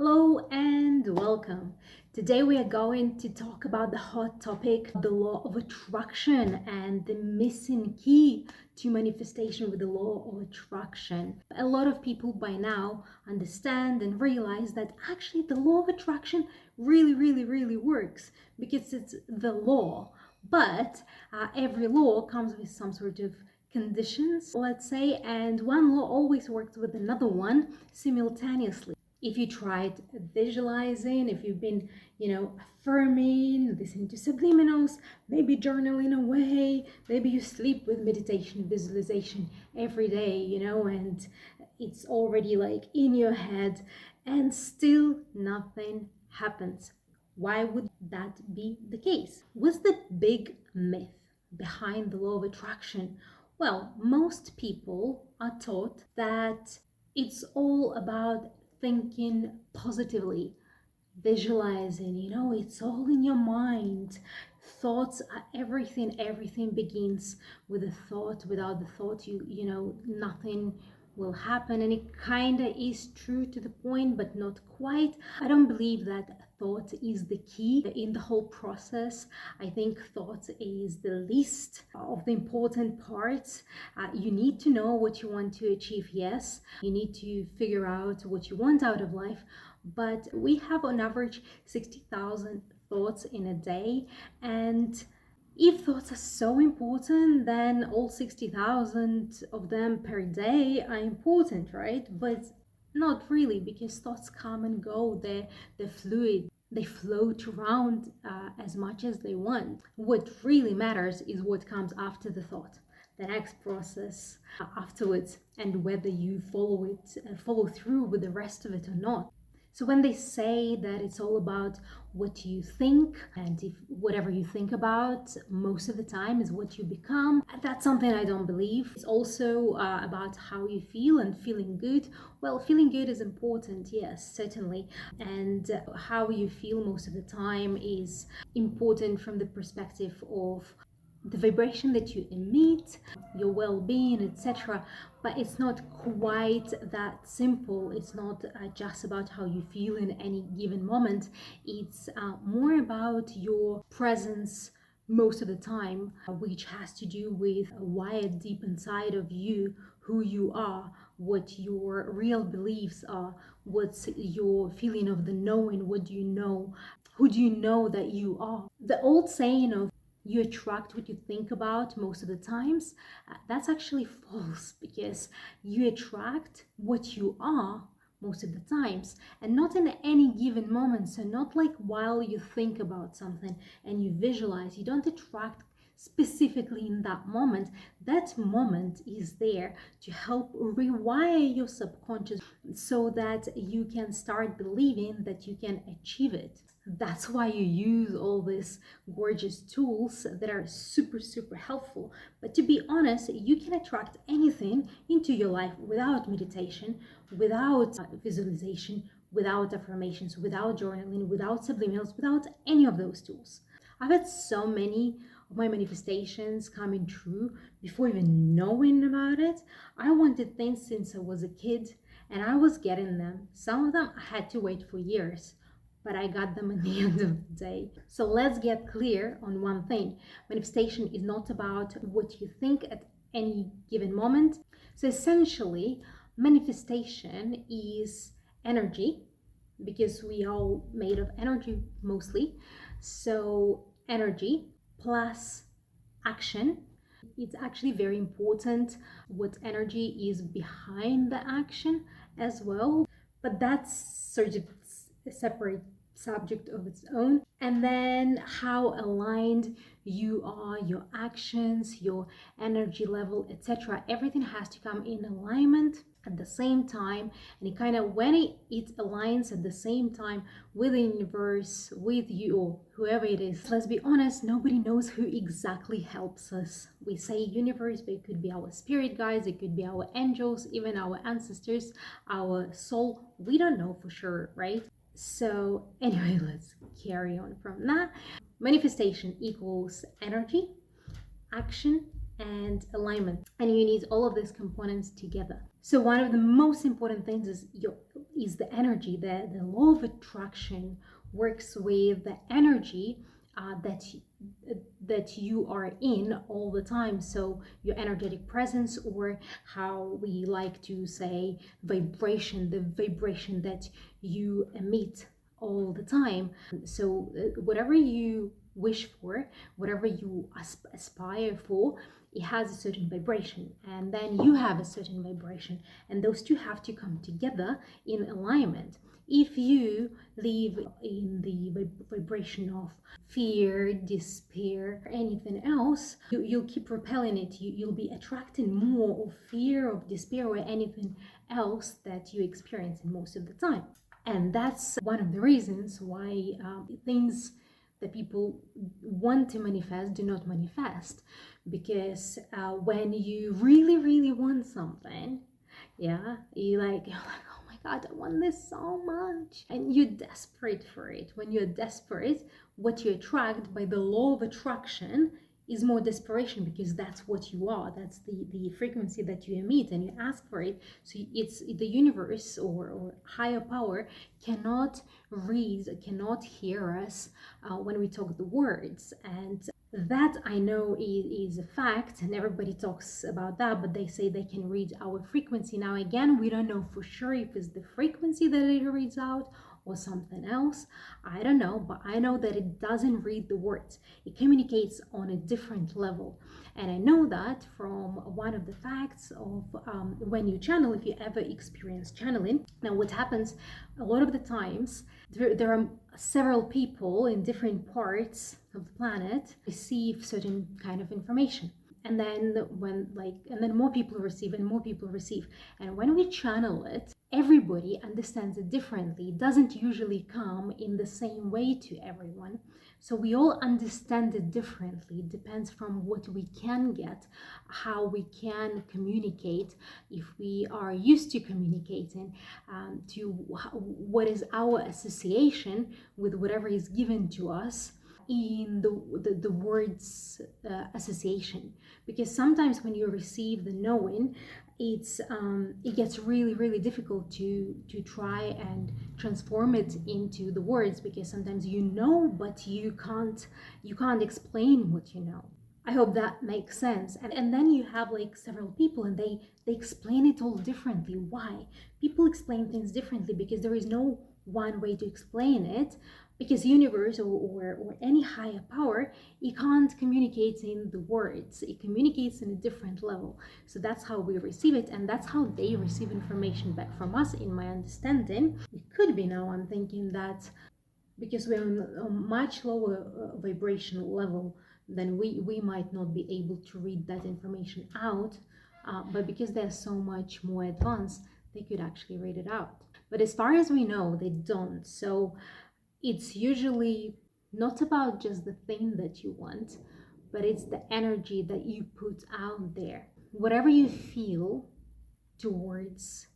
Hello and welcome. Today we are going to talk about the hot topic, the law of attraction and the missing key to manifestation with the law of attraction. A lot of people by now understand and realize that actually the law of attraction really works because it's the law. But every law comes with some sort of conditions, let's say, and one law always works with another one simultaneously. If you tried visualizing, if you've been, affirming, listening to subliminals, maybe journaling away, maybe you sleep with meditation, visualization every day, and it's already like in your head and still nothing happens. Why would that be the case? What's the big myth behind the law of attraction? Well, most people are taught that it's all about thinking positively, visualizing, it's all in your mind. Thoughts are everything. Everything begins with a thought. Without the thought, nothing will happen. And it kind of is true to the point, but not quite. I don't believe that thought is the key in the whole process. I think thought is the least of the important parts. You need to know what you want to achieve, yes. You need to figure out what you want out of life. But we have on average 60,000 thoughts in a day, and if thoughts are so important, then all 60,000 of them per day are important, right? But not really, because thoughts come and go. They're fluid. They float around as much as they want. What really matters is what comes after the thought, the next process afterwards, and whether you follow through with the rest of it or not. So when they say that it's all about what you think, and if whatever you think about most of the time is what you become, that's something I don't believe. It's also about how you feel and feeling good. Well, feeling good is important, yes, certainly. And how you feel most of the time is important from the perspective of the vibration that you emit, your well-being, etc. But it's not quite that simple. It's not just about how you feel in any given moment. It's more about your presence most of the time, which has to do with wired deep inside of you, who you are, what your real beliefs are, what's your feeling of the knowing, what do you know, who do you know that you are. The old saying of you attract what you think about most of the times, that's actually false, because you attract what you are most of the times, and not in any given moment. So not like while you think about something and you visualize, you don't attract specifically in that moment. That moment is there to help rewire your subconscious so that you can start believing that you can achieve it. That's why you use all these gorgeous tools that are super helpful. But to be honest, you can attract anything into your life without meditation, without visualization, without affirmations, without journaling, without subliminals, without any of those tools. I've had so many of my manifestations coming true before even knowing about it. I wanted things since I was a kid, and I was getting them. Some of them I had to wait for years, but I got them at the end of the day. So let's get clear on one thing. Manifestation is not about what you think at any given moment. So essentially, manifestation is energy, because we are all made of energy mostly. So energy plus action. It's actually very important what energy is behind the action as well, but that's sort of a separate subject of its own. And then how aligned you are, your actions, your energy level, etc. Everything has to come in alignment at the same time, and it kind of, when it aligns at the same time with the universe, with you, or whoever it is. Let's be honest, nobody knows who exactly helps us. We say universe, but it could be our spirit guides, it could be our angels, even our ancestors, our soul. We don't know for sure, right? So anyway, let's carry on from that. Manifestation equals energy, action, and alignment, and you need all of these components together. So one of the most important things is the energy. The law of attraction works with the energy that you are in all the time. So your energetic presence, or how we like to say vibration, the vibration that you emit all the time. So whatever you wish for, whatever you aspire for, it has a certain vibration, and then you have a certain vibration, and those two have to come together in alignment. If you live in the vibration of fear, despair, or anything else, you'll keep repelling it. You'll be attracting more of fear, of despair, or anything else that you experience most of the time. And that's one of the reasons why things that people want to manifest do not manifest. Because when you really, really want something, yeah, you're like, oh my God, I want this so much. And you're desperate for it. When you're desperate, what you attract by the law of attraction is more desperation, because that's what you are. That's the frequency that you emit, and you ask for it. So it's the universe, or higher power cannot read, cannot hear us when we talk the words. And that, I know, is a fact, and everybody talks about that, but they say they can read our frequency. Now again, we don't know for sure if it's the frequency that it reads out or something else. I don't know, but I know that it doesn't read the words. It communicates on a different level. And I know that from one of the facts of when you channel, if you ever experience channeling. Now what happens a lot of the times, there are several people in different parts of the planet receive certain kind of information. And then more people receive, and more people receive. And when we channel it, everybody understands it differently. It doesn't usually come in the same way to everyone. So we all understand it differently. It depends from what we can get, how we can communicate, if we are used to communicating, to what is our association with whatever is given to us in the words association. Because sometimes when you receive the knowing, it gets really, really difficult to try and transform it into the words, because sometimes you know, but you can't explain what you know. I hope that makes sense. And then you have like several people, and they explain it all differently. Why? People explain things differently because there is no one way to explain it. Because universe, or any higher power, it can't communicate in the words. It communicates in a different level. So that's how we receive it, and that's how they receive information back from us, in my understanding. It could be, now I'm thinking, that because we're on a much lower vibrational level, then we might not be able to read that information out. But because they're so much more advanced, they could actually read it out. But as far as we know, they don't. So it's usually not about just the thing that you want, but it's the energy that you put out there. Whatever you feel towards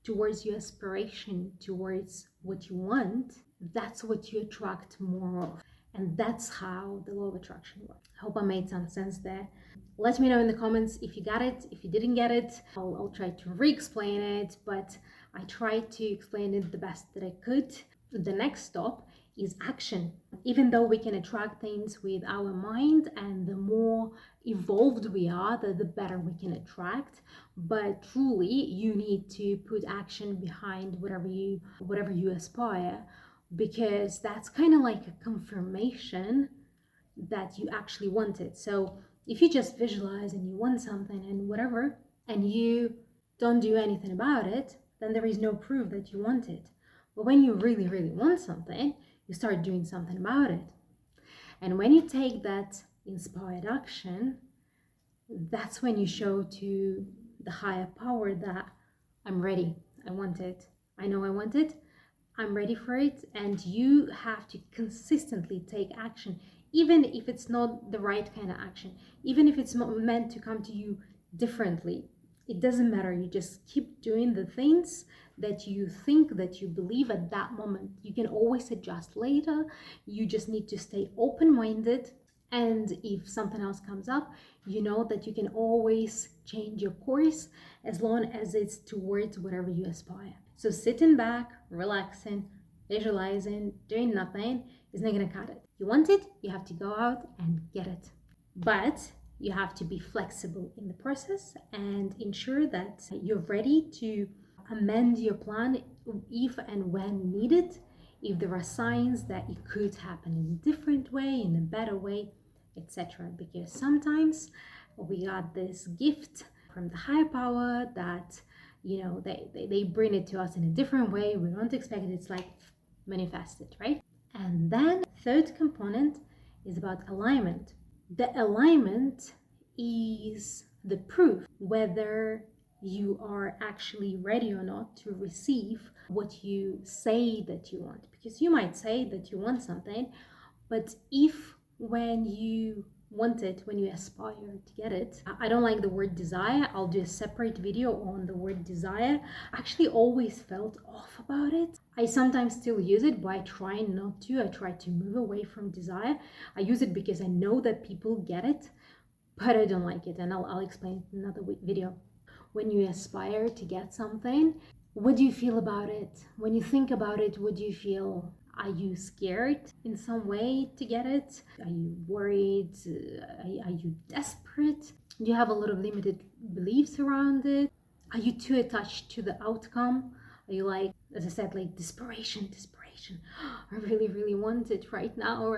your aspiration, towards what you want, that's what you attract more of. And that's how the law of attraction works. I hope I made some sense there. Let me know in the comments if you got it. If you didn't get it, I'll try to re-explain it, but I tried to explain it the best that I could. The next stop is action. Even though we can attract things with our mind, and the more evolved we are, the better we can attract, but truly you need to put action behind whatever you aspire, because that's kind of like a confirmation that you actually want it. So if you just visualize and you want something and whatever, and you don't do anything about it, then there is no proof that you want it. But when you really, really want something, you start doing something about it. And when you take that inspired action, that's when you show to the higher power that I'm ready, I want it, I know I want it, I'm ready for it. And you have to consistently take action, even if it's not the right kind of action, even if it's not meant to come to you differently. It doesn't matter. You just keep doing the things that you think, that you believe at that moment. You can always adjust later. You just need to stay open-minded And if something else comes up, you know that you can always change your course as long as it's towards whatever you aspire. So sitting back, relaxing, visualizing, doing nothing is not going to cut it. You want it, you have to go out and get it. But you have to be flexible in the process and ensure that you're ready to amend your plan if and when needed, if there are signs that it could happen in a different way, in a better way, etc. Because sometimes we got this gift from the higher power that, you know, they bring it to us in a different way. We don't expect it. It's like manifested, right? And then third component is about alignment. The alignment is the proof whether you are actually ready or not to receive what you say that you want. Because you might say that you want something, but if when you want it, when you aspire to get it, I don't like the word desire. I'll do a separate video on the word desire. I actually always felt off about it. I sometimes still use it, but I try not to. I try to move away from desire. I use it because I know that people get it, but I don't like it, and I'll explain in another video. When you aspire to get something, what do you feel about it? When you think about it, what do you feel? Are you scared in some way to get it? Are you worried? Are you desperate? Do you have a lot of limited beliefs around it? Are you too attached to the outcome? Are you like, as I said, like desperation? I really want it right now.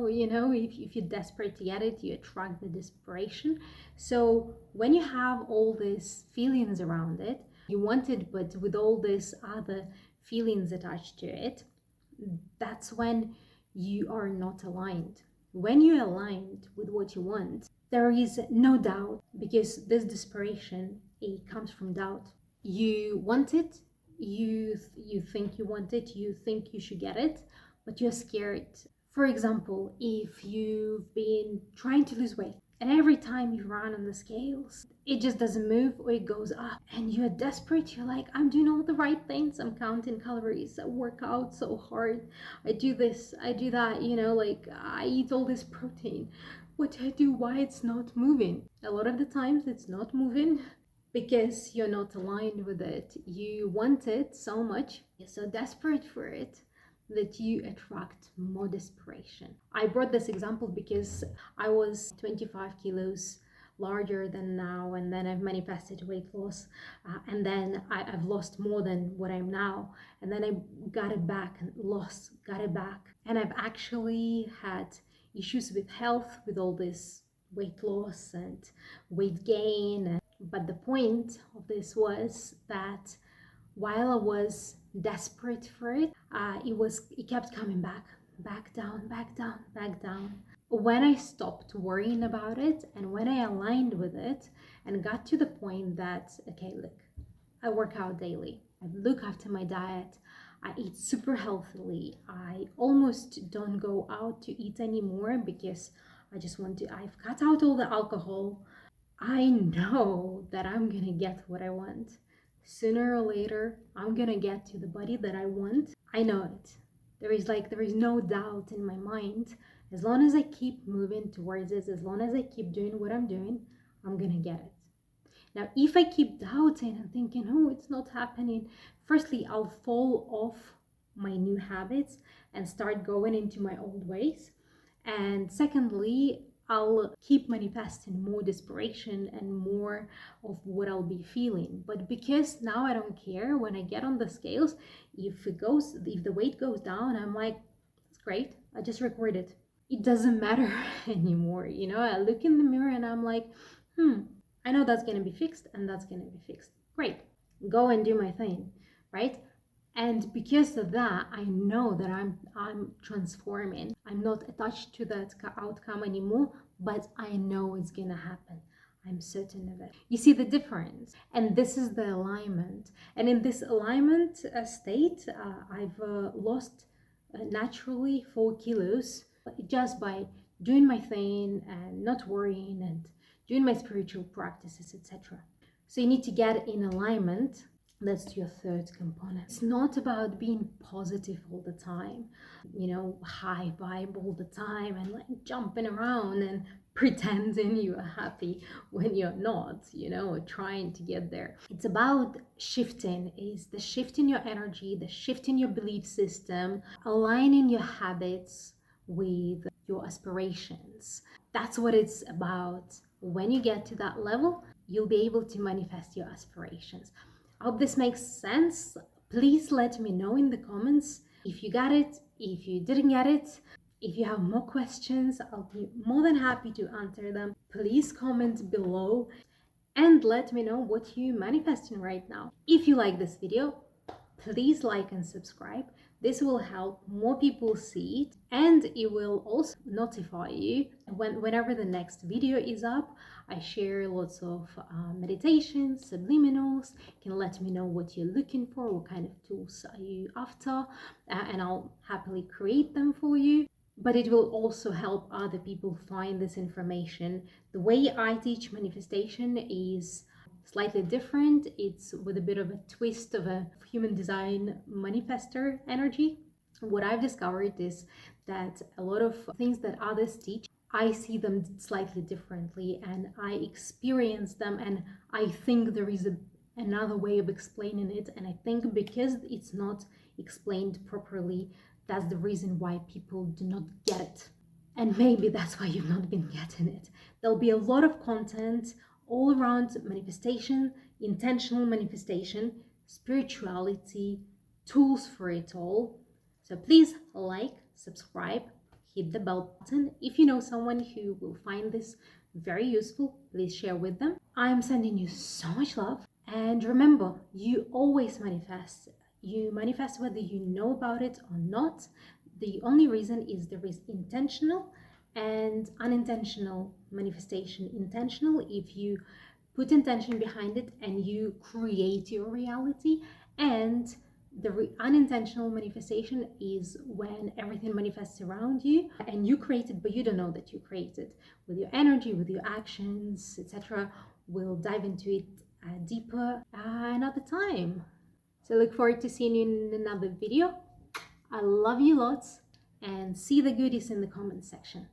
You know, if you're desperate to get it, you attract the desperation. So when you have all these feelings around it, you want it, but with all these other feelings attached to it, that's when you are not aligned. When you're aligned with what you want, there is no doubt, because this desperation, it comes from doubt. You want it, you think you want it, you think you should get it, but you're scared. For example, if you've been trying to lose weight and every time you run on the scales, it just doesn't move or it goes up, and you're desperate. You're like, I'm doing all the right things. I'm counting calories. I work out so hard. I do this, I do that, you know, like I eat all this protein. What do I do? Why it's not moving? A lot of the times it's not moving because you're not aligned with it. You want it so much, you're so desperate for it, that you attract more desperation. I brought this example because I was 25 kilos larger than now, and then I've manifested weight loss, and then I've lost more than what I'm now, and then I got it back and got it back, and I've actually had issues with health with all this weight loss and weight gain. But the point of this was that while I was desperate for it, it kept coming back down. When I stopped worrying about it and when I aligned with it and got to the point that, okay, look, I work out daily, I look after my diet, I eat super healthily, I almost don't go out to eat anymore because I've cut out all the alcohol. I know that I'm gonna get what I want. Sooner or later, I'm gonna get to the body that I want. I know it. There is no doubt in my mind. As long as I keep moving towards it, as long as I keep doing what I'm doing, I'm gonna get it. Now, if I keep doubting and thinking, oh, it's not happening, firstly, I'll fall off my new habits and start going into my old ways. And secondly, I'll keep manifesting more desperation and more of what I'll be feeling. But because now I don't care, when I get on the scales, if the weight goes down, I'm like, it's great, I just recorded. It doesn't matter anymore. You know, I look in the mirror and I'm like, I know that's gonna be fixed and that's gonna be fixed. Great, go and do my thing, right? And because of that, I know that I'm transforming. I'm not attached to that outcome anymore, but I know it's gonna happen. I'm certain of it. You see the difference? And this is the alignment. And in this alignment state, I've lost naturally 4 kilos just by doing my thing and not worrying and doing my spiritual practices, etc. So you need to get in alignment That's your third component. It's not about being positive all the time, high vibe all the time and like jumping around and pretending you are happy when you're not, or trying to get there. It's about shifting, is the shift in your energy, the shift in your belief system, aligning your habits with your aspirations. That's what it's about. When you get to that level, you'll be able to manifest your aspirations. I hope this makes sense. Please let me know in the comments if you got it, if you didn't get it. If you have more questions, I'll be more than happy to answer them. Please comment below and let me know what you're manifesting right now. If you like this video, please like and subscribe. This will help more people see it, and it will also notify you whenever the next video is up. I share lots of meditations, subliminals. You can let me know what you're looking for, what kind of tools are you after, and I'll happily create them for you. But it will also help other people find this information. The way I teach manifestation is slightly different. It's with a bit of a twist of a human design manifestor energy. What I've discovered is that a lot of things that others teach, I see them slightly differently and I experience them, and I think there is another way of explaining it. And I think because it's not explained properly, that's the reason why people do not get it. And maybe that's why you've not been getting it. There'll be a lot of content all around manifestation, intentional manifestation, spirituality, tools for it all. So please like, subscribe, hit the bell button. If you know someone who will find this very useful, please share with them. I'm sending you so much love. And remember, you always manifest. You manifest whether you know about it or not. The only reason is there is intentional and unintentional manifestation. Intentional if you put intention behind it and you create your reality, and the unintentional manifestation is when everything manifests around you and you create it but you don't know that you created, with your energy, with your actions, etc. We'll dive into it deeper another time. So look forward to seeing you in another video. I love you lots, and see the goodies in the comment section.